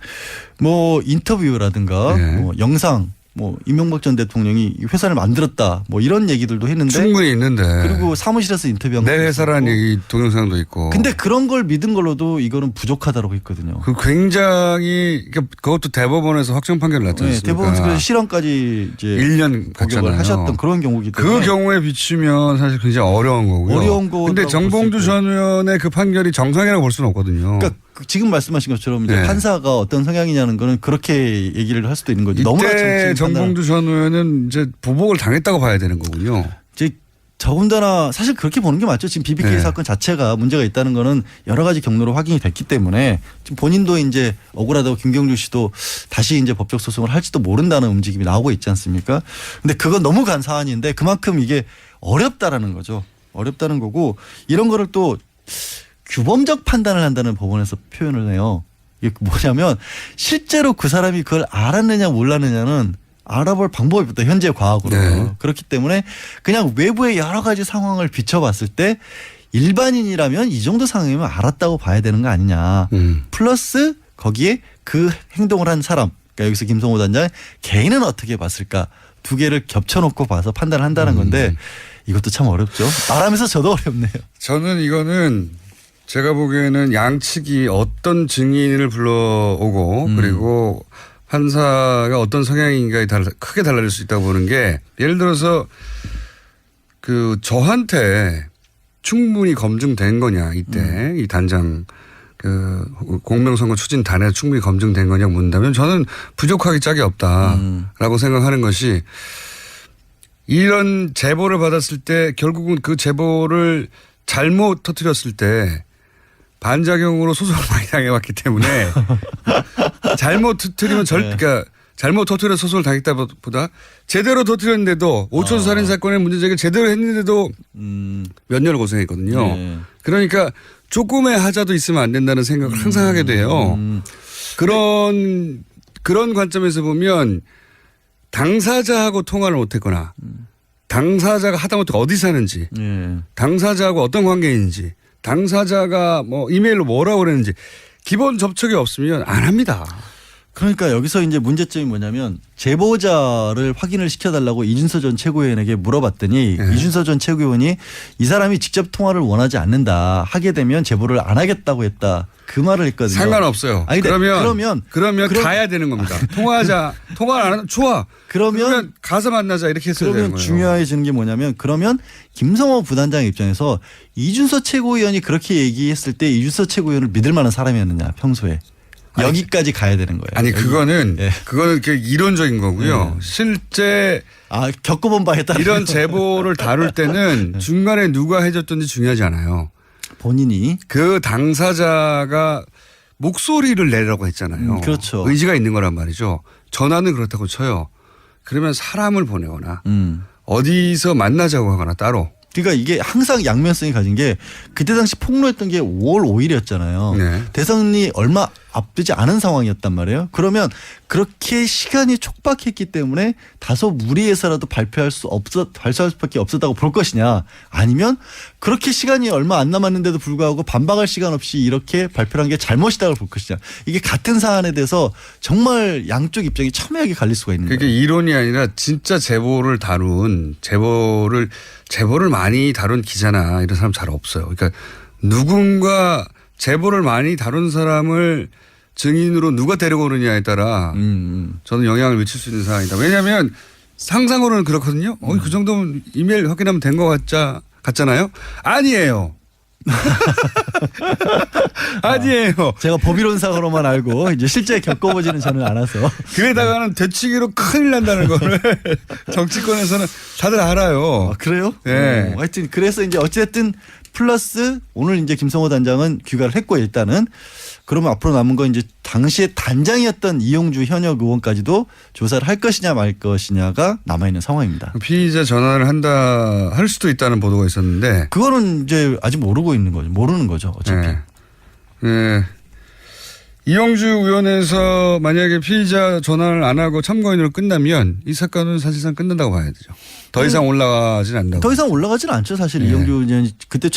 뭐 인터뷰라든가 뭐 영상 뭐 이명박 전 대통령이 회사를 만들었다 뭐 이런 얘기들도 했는데 충분히 있는데 그리고 사무실에서 인터뷰한 내 회사라는 얘기 동영상도 있고 근데 그런 걸 믿은 걸로도 이거는 부족하다라고 했거든요. 그 굉장히 그것도 대법원에서 확정 판결을 났지 않습니까? 대법원에서 실형까지 이제 1년 복역을 하셨던 그런 경우이기 때문에 그 경우에 비추면 사실 굉장히 어려운 거고요. 어려운 거. 근데 정봉주 전 의원의 그 판결이 정상이라고 볼 수는 없거든요. 그러니까 지금 말씀하신 것처럼 이제 판사가 어떤 성향이냐는 거는 그렇게 얘기를 할 수도 있는 거죠. 이때 정봉주 전 의원은 이제 보복을 당했다고 봐야 되는 거군요. 이제 더군다나 사실 그렇게 보는 게 맞죠. 지금 BBK 네. 사건 자체가 문제가 있다는 거는 여러 가지 경로로 확인이 됐기 때문에 지금 본인도 이제 억울하다고 김경주 씨도 다시 이제 법적 소송을 할지도 모른다는 움직임이 나오고 있지 않습니까? 근데 그건 너무 간 사안인데 그만큼 이게 어렵다라는 거죠. 어렵다는 거고 이런 거를 또 규범적 판단을 한다는 법원에서 표현을 해요. 이게 뭐냐면 실제로 그 사람이 그걸 알았느냐 몰랐느냐는 알아볼 방법이 없다. 현재 과학으로. 네. 그렇기 때문에 그냥 외부의 여러 가지 상황을 비춰봤을 때 일반인이라면 이 정도 상황이면 알았다고 봐야 되는 거 아니냐. 플러스 거기에 그 행동을 한 사람. 그러니까 여기서 김성호 단장 개인은 어떻게 봤을까. 두 개를 겹쳐놓고 봐서 판단을 한다는 건데 이것도 참 어렵죠. 말하면서 저도 어렵네요. 저는 이거는 제가 보기에는 양측이 어떤 증인을 불러오고 그리고 판사가 어떤 성향인가에 크게 달라질 수 있다고 보는 게 예를 들어서 그 저한테 충분히 검증된 거냐 이때 이 단장 그 공명선거 추진단에 충분히 검증된 거냐 묻는다면 저는 부족하기 짝이 없다라고 생각하는 것이 이런 제보를 받았을 때 결국은 그 제보를 잘못 터뜨렸을 때 반작용으로 소송을 많이 당해왔기 때문에 잘못 터뜨리면 그러니까 잘못 터뜨려 소송을 당했다보다 제대로 터뜨렸는데도 5천 살인 사건의 문제제기를 제대로 했는데도 몇 년을 고생했거든요. 네. 그러니까 조금의 하자도 있으면 안 된다는 생각을 항상 하게 돼요. 그런 관점에서 보면 당사자하고 통화를 못했거나 당사자가 하다못해 어디 사는지 당사자하고 어떤 관계인지 당사자가 뭐 이메일로 뭐라고 그랬는지 기본 접촉이 없으면 안 합니다. 그러니까 여기서 이제 문제점이 뭐냐면 제보자를 확인을 시켜달라고 이준서 전 최고위원에게 물어봤더니 이준서 전 최고위원이 이 사람이 직접 통화를 원하지 않는다. 하게 되면 제보를 안 하겠다고 했다. 그 말을 했거든요. 상관없어요. 아니, 그러면 가야 되는 겁니다. 통화를 안 하면 좋아. 그러면 가서 만나자 이렇게 했어야 되는 그러면 거예요. 중요해지는 게 뭐냐면 그러면 김성호 부단장 입장에서 이준서 최고위원이 그렇게 얘기했을 때 이준서 최고위원을 믿을 만한 사람이었느냐 평소에. 여기까지 가야 되는 거예요. 아니 그거는 이렇게 이론적인 거고요. 실제 겪어본 바에 따라 이런 제보를 다룰 때는 중간에 누가 해줬든지 중요하지 않아요. 본인이 그 당사자가 목소리를 내라고 했잖아요. 그렇죠. 의지가 있는 거란 말이죠. 전화는 그렇다고 쳐요. 그러면 사람을 보내거나 어디서 만나자고 하거나 따로. 그러니까 이게 항상 양면성이 가진 게 그때 당시 폭로했던 게 5월 5일이었잖아요. 네. 대선이 얼마 앞두지 않은 상황이었단 말이에요. 그러면 그렇게 시간이 촉박했기 때문에 다소 무리해서라도 발표할 수밖에 없었다고 볼 것이냐 아니면 그렇게 시간이 얼마 안 남았는데도 불구하고 반박할 시간 없이 이렇게 발표한 게 잘못이다고 볼 것이냐. 이게 같은 사안에 대해서 정말 양쪽 입장이 첨예하게 갈릴 수가 있는 거예요. 그게 이론이 아니라 진짜 제보를 많이 다룬 기자나 이런 사람 잘 없어요. 그러니까 누군가 제보를 많이 다룬 사람을 증인으로 누가 데려오느냐에 따라 저는 영향을 미칠 수 있는 상황이다. 왜냐하면 상상으로는 그렇거든요. 그 정도면 이메일 확인하면 된 것 같잖아요. 아니에요. 아니에요. 제가 법이론상으로만 알고 이제 실제 겪어보지는 저는 않아서. 그에다가는 되치기로 큰일 난다는 거를 정치권에서는 다들 알아요. 그래요? 네. 하여튼 그래서 이제 어쨌든 플러스 오늘 이제 김성호 단장은 귀가를 했고 일단은 그러면 앞으로 남은 건 이제 당시에 단장이었던 이용주 현역 의원까지도 조사를 할 것이냐 말 것이냐가 남아있는 상황입니다. 피의자 전환을 할 수도 있다는 보도가 있었는데. 그거는 이제 아직 모르는 거죠. 어차피. 네. 이용주 의원에서 만약에 피의자 전환을 안 하고 참고인으로 끝나면 이 사건은 사실상 끝난다고 봐야 되죠. 더 이상 올라가진 않는다고. 더 이상 올라가지는 않죠. 사실 이용주 의원이 그때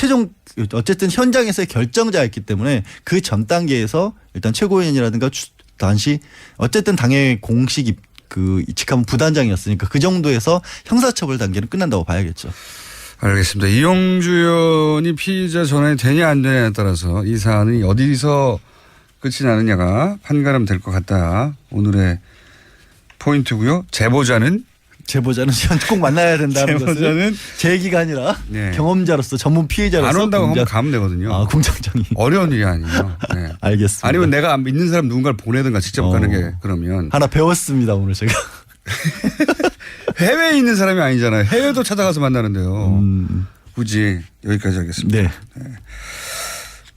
어쨌든 현장에서의 결정자였기 때문에 그 전 단계에서 일단 최고위원이라든가 당시 어쨌든 당의 공식 직함 부단장이었으니까 그 정도에서 형사처벌 단계는 끝난다고 봐야겠죠. 알겠습니다. 이용주 의원이 피의자 전환이 되냐 안 되냐에 따라서 이 사안이 어디서 끝이 나느냐가 판가름 될 것 같다. 오늘의 포인트고요. 제보자는 꼭 만나야 된다는 제보자는 것은 제 얘기가 아니라 경험자로서 전문 피해자로서 안 온다고 하면 가면 되거든요. 공장장이. 어려운 일이 아니에요. 네. 알겠습니다. 아니면 내가 믿는 사람 누군가를 보내든가 직접 가는 게 그러면. 하나 배웠습니다 오늘 제가. 해외에 있는 사람이 아니잖아요. 해외도 찾아가서 만나는데요. 굳이 여기까지 하겠습니다. 네.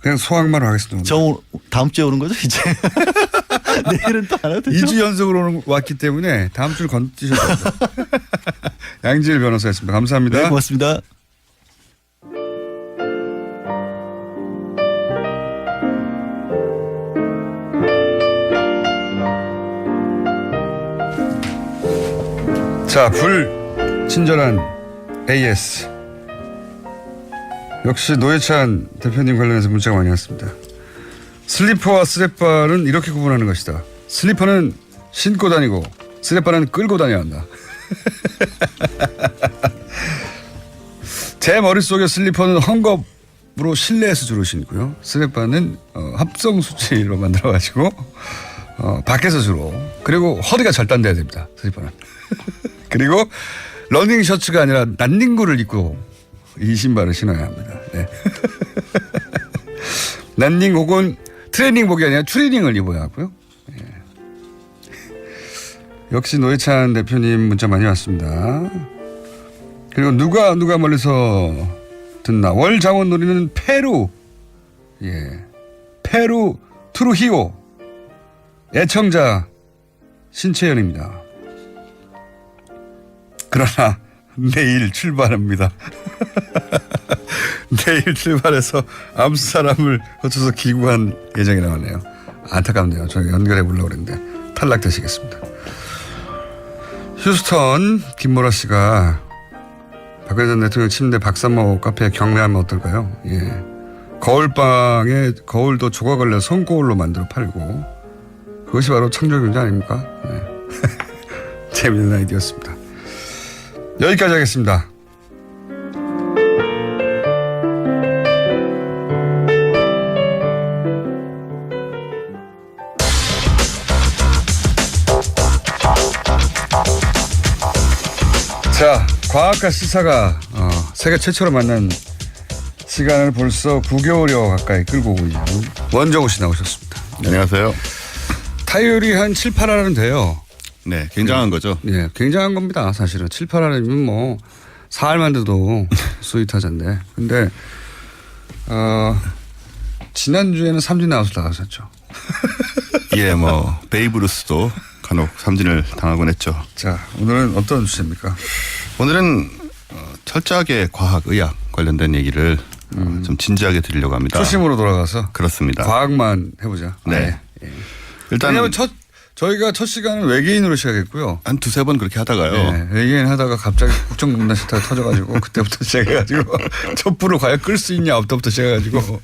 그냥 소확만 하겠습니다. 저 다음 주에 오는 거죠 이제? 내일은 또 안 와도 되죠? 2주 연속으로 왔기 때문에 다음 주를 건드셔야 됩니다. 양지일 변호사였습니다. 감사합니다. 네, 고맙습니다. 자, 불친절한 AS. 역시 노회찬 대표님 관련해서 문자가 많이 왔습니다. 슬리퍼와 쓰레빠는 이렇게 구분하는 것이다. 슬리퍼는 신고 다니고 쓰레빠는 끌고 다녀야 한다. 제 머릿속에 슬리퍼는 헝겊으로 실내에서 주로 신고요. 쓰레빠는 합성 수치로 만들어가지고 밖에서 주로. 그리고 허리가 절단돼야 됩니다. 슬리퍼는. 그리고 러닝 셔츠가 아니라 난닝구를 입고 이 신발을 신어야 합니다. 네. 난닝 혹은 트레이닝복이 아니라 추리닝을 입어야 하고요. 네. 역시 노회찬 대표님 문자 많이 왔습니다. 그리고 누가 멀리서 듣나. 월 장원 노리는 페루. 예. 페루 트루히오. 애청자 신채연입니다. 그러나 내일 출발합니다. 내일 출발해서 아무 사람을 거쳐서 귀국한 예정이 나왔네요. 안타깝네요. 저희 연결해 보려고 그랬는데 탈락되시겠습니다. 휴스턴 김모라 씨가 박근혜 전 대통령 침대 박삼모 카페에 경매하면 어떨까요? 예. 거울방에 거울도 조각을 내 손거울로 만들어 팔고 그것이 바로 창조경제 아닙니까? 네. 재미있는 아이디어였습니다. 여기까지 하겠습니다. 자, 과학과 시사가 세계 최초로 만난 시간을 벌써 9개월여 가까이 끌고 오고 있는 원정우 씨 나오셨습니다. 안녕하세요. 타율이 한 7, 8할은 돼요. 네, 굉장한 거죠. 네, 굉장한 겁니다. 사실은 7, 8할이면 뭐 4할만 돼도 스윗하잔데. 근데 지난주에는 삼진 아웃을 나가셨죠. 예, 뭐 베이브루스도 간혹 삼진을 당하곤 했죠. 자, 오늘은 어떤 주제입니까? 오늘은 철저하게 과학, 의학 관련된 얘기를 좀 진지하게 드리려고 합니다. 초심으로 돌아가서? 그렇습니다. 과학만 해보자. 네. 예. 일단 저희가 첫 시간은 외계인으로 시작했고요. 한 두세 번 그렇게 하다가요. 네, 외계인 하다가 갑자기 국정농단 시타가 터져가지고 그때부터 시작해가지고 촛불을 과연 끌 수 있냐 없다부터 시작해가지고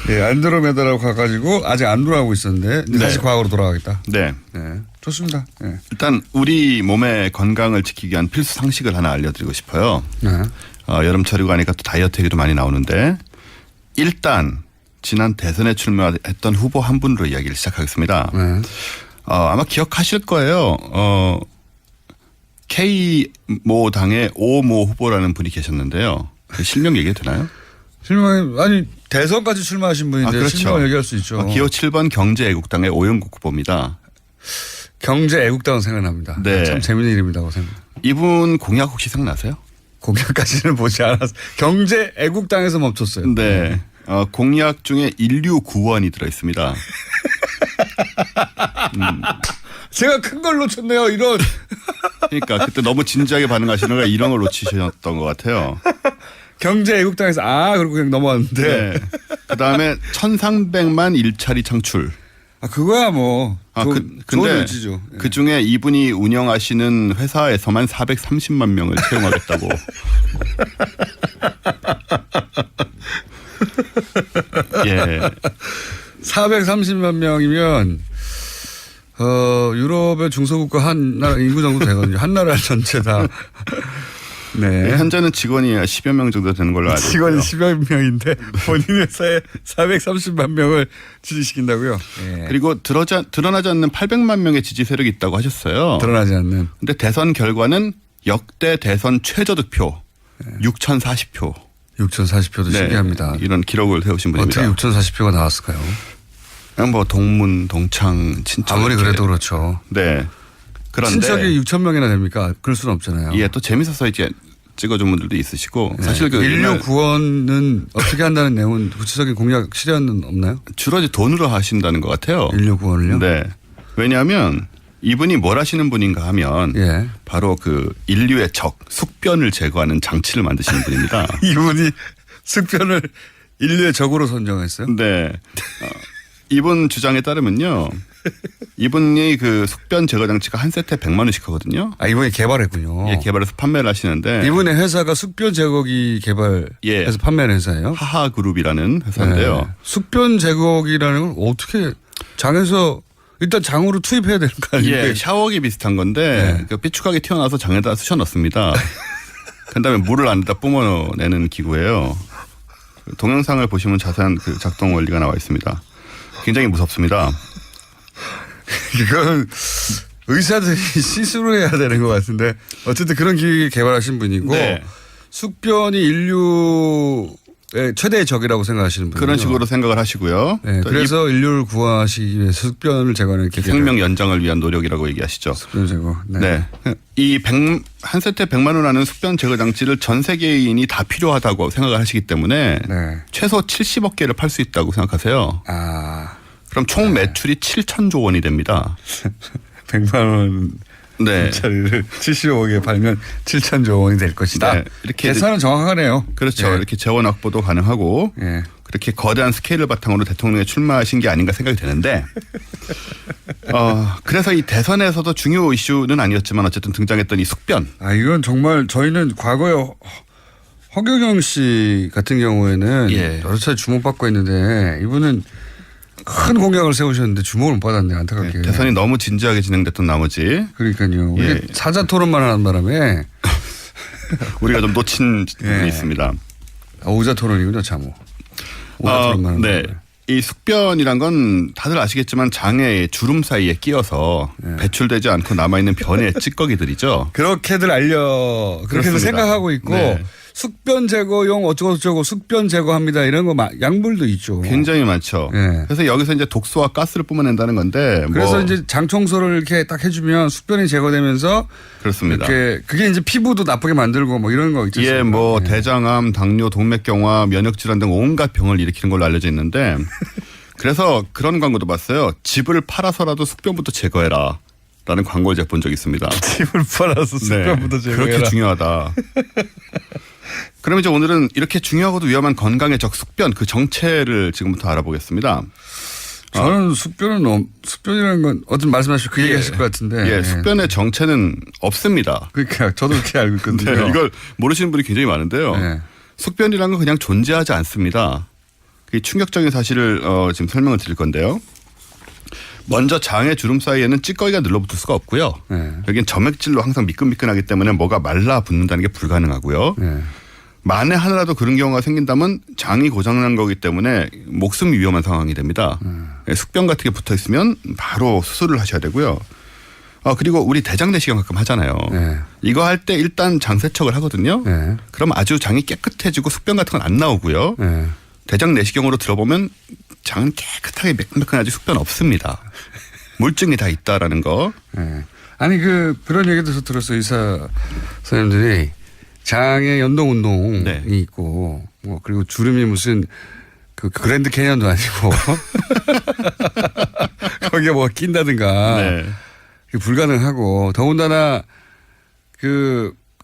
예, 안드로메다라고 가가지고 아직 안 돌아가고 있었는데 네. 다시 과학으로 돌아가겠다. 네. 네, 좋습니다. 네. 일단 우리 몸의 건강을 지키기 위한 필수 상식을 하나 알려드리고 싶어요. 네. 여름철이고 하니까 또 다이어트 얘기도 많이 나오는데 일단 지난 대선에 출마했던 후보 한 분으로 이야기를 시작하겠습니다. 네. 아마 기억하실 거예요. K모 당의 오모 후보라는 분이 계셨는데요. 실명 얘기해도 되나요? 실명 아니 대선까지 출마하신 분인데 그렇죠. 실명을 얘기할 수 있죠. 기호 7번 경제애국당의 오영국 후보입니다. 경제애국당은 생각납니다. 네. 참 재밌는 이름이라고 생각합니다. 이분 공약 혹시 생각나세요? 공약까지는 보지 않았어요. 경제애국당에서 멈췄어요. 네. 공약 중에 인류 구원이 들어있습니다. 제가 큰 걸 놓쳤네요. 이런. 그러니까 그때 너무 진지하게 반응하시는 걸 이런 걸 놓치셨던 것 같아요. 경제애국당에서 그리고 그냥 넘어왔는데. 네. 그다음에 1300만 일자리 창출. 그거야 뭐. 근데 그 중에 이분이 운영하시는 회사에서만 430만 명을 채용하겠다고. 예. 430만 명이면 유럽의 중소국가 한 나라 인구 정도 되거든요. 한 나라 전체 다. 네. 현재는 직원이 10여 명 정도 되는 걸로 알고 있어요. 직원이 10여 명인데 본인 회사에 430만 명을 지지시킨다고요. 예. 그리고 드러나지 않는 800만 명의 지지 세력이 있다고 하셨어요. 드러나지 않는. 근데 대선 결과는 역대 대선 최저득표 6,040표. 6,040표도 신기합니다. 이런 기록을 세우신 분입니다. 어떻게 6,040표가 나왔을까요? 그냥 뭐 동문, 동창, 친척. 아무리 그래도 그렇죠. 네. 그런데 친척이 6천 명이나 됩니까? 그럴 수는 없잖아요. 예, 또 재밌어서 이제 찍어준 분들도 있으시고 사실 그 인류 구원은 어떻게 한다는 내용은 구체적인 공약 실현은 없나요? 주로 이제 돈으로 하신다는 것 같아요. 인류 구원을요? 네. 왜냐하면 이분이 뭘 하시는 분인가 하면 바로 그 인류의 적 숙변을 제거하는 장치를 만드시는 분입니다. 이분이 숙변을 인류의 적으로 선정했어요? 네. 이분 주장에 따르면요. 이분이 그 숙변 제거 장치가 한 세트에 100만 원씩 하거든요. 아, 이분이 개발했군요. 예, 개발해서 판매를 하시는데. 이분의 회사가 숙변 제거기 개발해서 판매하는 회사예요? 하하그룹이라는 회사인데요. 네. 숙변 제거기라는 건 어떻게 장에서 일단 장으로 투입해야 되는 거 아니에요? 예, 샤워기 비슷한 건데 그 삐죽하게 튀어나와서 장에다 쑤셔 넣습니다. 그다음에 물을 안에다 뿜어내는 기구예요. 동영상을 보시면 자세한 그 작동 원리가 나와 있습니다. 굉장히 무섭습니다. 이건 의사들이 스스로 해야 되는 것 같은데 어쨌든 그런 기기 개발하신 분이고 숙변이 인류의 최대의 적이라고 생각하시는 분이요. 그런 식으로 생각을 하시고요. 네, 그래서 인류를 구하시기 위해서 숙변을 제거하는 생명 연장을 위한 노력이라고 얘기하시죠. 숙변 제거. 네. 이 한 세트에 100만 원 하는 숙변 제거 장치를 전 세계인이 다 필요하다고 생각을 하시기 때문에 최소 70억 개를 팔 수 있다고 생각하세요. 그럼 총 매출이 7천조 원이 됩니다. 100만 원 네. 짜리를 70억에 팔면 7천조 원이 될 것이다. 네. 이렇게 계산은 정확하네요. 그렇죠. 이렇게 재원 확보도 가능하고 그렇게 거대한 스케일을 바탕으로 대통령에 출마하신 게 아닌가 생각이 되는데 그래서 이 대선에서도 중요 이슈는 아니었지만 어쨌든 등장했던 이 숙변. 아, 이건 정말 저희는 과거에 허경영 씨 같은 경우에는 여러 차례 주목받고 있는데 이분은 큰 공약을 세우셨는데 주목을 못 받았네, 안타깝게. 대선이 너무 진지하게 진행됐던 나머지. 그러니까요. 우리 사자 토론만 하는 바람에 우리가 좀 놓친 부분이 있습니다. 오자 토론이군요, 참. 오자 토론만. 네. 이 숙변이란 건 다들 아시겠지만 장의 주름 사이에 끼어서 배출되지 않고 남아있는 변의 찌꺼기들이죠. 그렇게들 그렇게들 생각하고 있고 숙변 제거용 어쩌고저쩌고 숙변 제거합니다 이런 거 약물도 있죠. 굉장히 많죠. 그래서 여기서 이제 독소와 가스를 뿜어낸다는 건데. 그래서 이제 장 청소를 이렇게 딱 해주면 숙변이 제거되면서 그렇습니다. 이렇게 그게 이제 피부도 나쁘게 만들고 뭐 이런 거 있죠. 예, 뭐 대장암, 당뇨, 동맥경화, 면역질환 등 온갖 병을 일으키는 걸로 알려져 있는데 그래서 그런 광고도 봤어요. 집을 팔아서라도 숙변부터 제거해라. 라는 광고를 제가 본 적이 있습니다. 집을 팔아서 숙변부터 제거해라. 그렇게 중요하다. 그럼 이제 오늘은 이렇게 중요하고도 위험한 건강의 적 숙변 그 정체를 지금부터 알아보겠습니다. 저는 숙변이라는 건 어떤 말씀하시고 그 얘기 하실 것 같은데. 숙변의 정체는 없습니다. 그러니까 저도 그렇게 알고 있거든요. 이걸 모르시는 분이 굉장히 많은데요. 숙변이라는 건 그냥 존재하지 않습니다. 그 충격적인 사실을 지금 설명을 드릴 건데요. 먼저 장의 주름 사이에는 찌꺼기가 늘러붙을 수가 없고요. 여기는 점액질로 항상 미끈미끈하기 때문에 뭐가 말라붙는다는 게 불가능하고요. 만에 하나라도 그런 경우가 생긴다면 장이 고장난 거기 때문에 목숨이 위험한 상황이 됩니다. 숙변 같은 게 붙어 있으면 바로 수술을 하셔야 되고요. 그리고 우리 대장 내시경 가끔 하잖아요. 이거 할 때 일단 장 세척을 하거든요. 그럼 아주 장이 깨끗해지고 숙변 같은 건 안 나오고요. 대장 내시경으로 들어보면 장은 깨끗하게 매끈매끈하지 숙변 없습니다. 물증이 다 있다라는 거. 아니 그런 얘기도 들었어요. 의사 선생님들이 장에 연동 운동이 있고 뭐 그리고 주름이 무슨 그 그랜드 캐년도 아니고 거기에 뭐 낀다든가 불가능하고 더군다나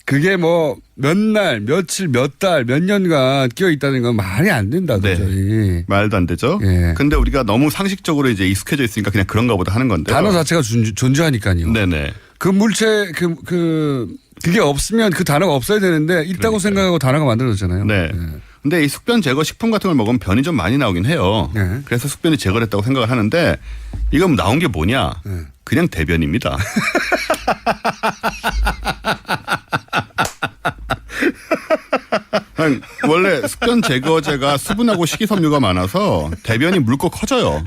그게 뭐 몇 날, 며칠, 몇 달, 몇 년간 끼어 있다는 건 말이 안 된다, 도저히. 말도 안 되죠. 근데 우리가 너무 상식적으로 이제 익숙해져 있으니까 그냥 그런가 보다 하는 건데. 단어 자체가 존재하니까요. 네네. 그 물체, 그게 없으면 그 단어가 없어야 되는데 있다고 생각하고 단어가 만들어졌잖아요. 네. 근데 이 숙변 제거 식품 같은 걸 먹으면 변이 좀 많이 나오긴 해요. 그래서 숙변이 제거됐다고 생각을 하는데 이건 나온 게 뭐냐. 그냥 대변입니다. 원래 숙변 제거제가 수분하고 식이섬유가 많아서 대변이 묽고 커져요.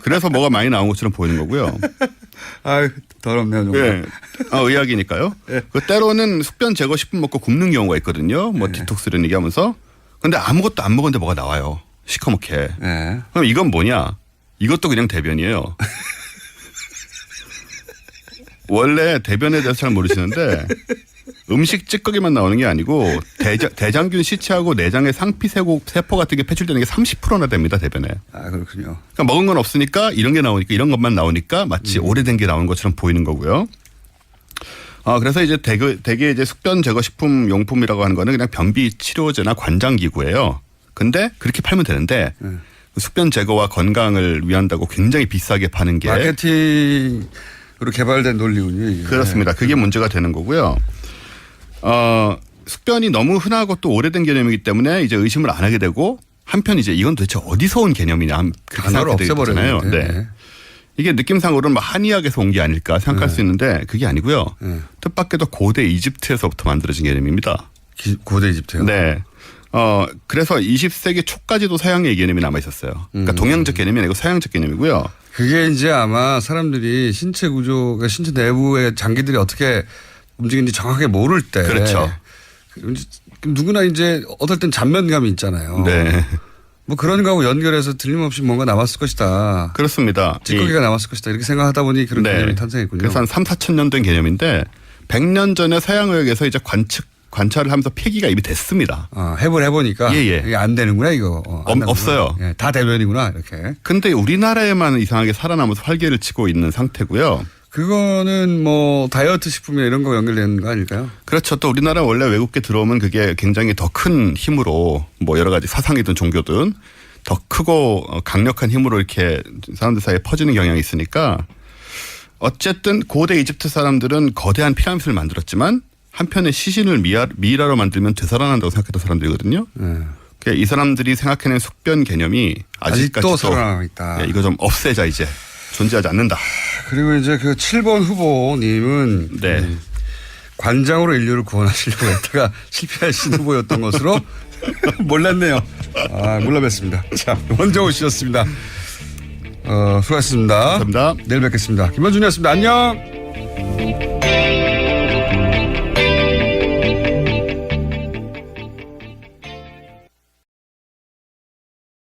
그래서 뭐가 많이 나온 것처럼 보이는 거고요. 아유, 더럽네요, 정말. 의학이니까요. 그 때로는 숙변 제거 식품 먹고 굶는 경우가 있거든요. 뭐 디톡스 이런 얘기하면서. 근데 아무것도 안 먹었는데 뭐가 나와요. 시커멓게. 그럼 이건 뭐냐? 이것도 그냥 대변이에요. 원래 대변에 대해서 잘 모르시는데 음식 찌꺼기만 나오는 게 아니고 대장균 시체하고 내장의 상피 세포 같은 게 배출되는 게 30%나 됩니다, 대변에. 아, 그렇군요. 그러니까 먹은 건 없으니까 이런 게 나오니까 이런 것만 나오니까 마치 오래된 게 나오는 것처럼 보이는 거고요. 그래서 이제 대개 이제 숙변 제거 식품 용품이라고 하는 거는 그냥 변비 치료제나 관장 기구예요. 근데 그렇게 팔면 되는데 숙변 제거와 건강을 위한다고 굉장히 비싸게 파는 게 마케팅으로 개발된 논리군요. 이게. 그렇습니다. 그게 문제가 되는 거고요. 숙변이 너무 흔하고 또 오래된 개념이기 때문에 이제 의심을 안 하게 되고 한편 이제 이건 도대체 어디서 온 개념이냐 그렇게 생각이 되잖아요. 네. 이게 느낌상으로는 뭐 한의학에서 온 게 아닐까 생각할 수 있는데 그게 아니고요. 뜻밖에도 고대 이집트에서부터 만들어진 개념입니다. 고대 이집트요? 네. 그래서 20세기 초까지도 서양의 개념이 남아 있었어요. 그러니까 동양적 개념이 아니고 서양적 개념이고요. 그게 이제 아마 사람들이 신체 구조가 신체 내부의 장기들이 어떻게 움직이는지 정확하게 모를 때. 그렇죠. 누구나 이제 어떨 땐 잔면감이 있잖아요. 네. 뭐 그런 거하고 연결해서 틀림없이 뭔가 남았을 것이다. 그렇습니다. 찌꺼기가 남았을 것이다. 이렇게 생각하다 보니 그런 개념이 탄생했군요. 그래서 한 3, 4천 년 된 개념인데 100년 전에 서양의학에서 이제 관찰을 하면서 폐기가 이미 됐습니다. 해보니까 이게 안 되는구나 이거. 없어요. 예, 다 대변이구나 이렇게. 근데 우리나라에만 이상하게 살아남아서 활개를 치고 있는 상태고요. 그거는 뭐 다이어트 식품이나 이런 거 연결되는 거 아닐까요? 그렇죠. 또 우리나라 원래 외국계 들어오면 그게 굉장히 더 큰 힘으로 뭐 여러 가지 사상이든 종교든 더 크고 강력한 힘으로 이렇게 사람들 사이에 퍼지는 경향이 있으니까 어쨌든 고대 이집트 사람들은 거대한 피라미드를 만들었지만 한편에 시신을 미이라로 만들면 되살아난다고 생각했던 사람들이거든요. 이 사람들이 생각해낸 숙변 개념이 아직도 살아남아 있다. 이거 좀 없애자 이제. 존재하지 않는다. 그리고 이제 그 7번 후보님은 관장으로 인류를 구원하시려고 했다가 실패하신 후보였던 것으로 몰랐네요. 몰라 뵀습니다. 자, 원정우 씨였습니다. 수고하셨습니다. 감사합니다. 내일 뵙겠습니다. 김원준이었습니다. 안녕.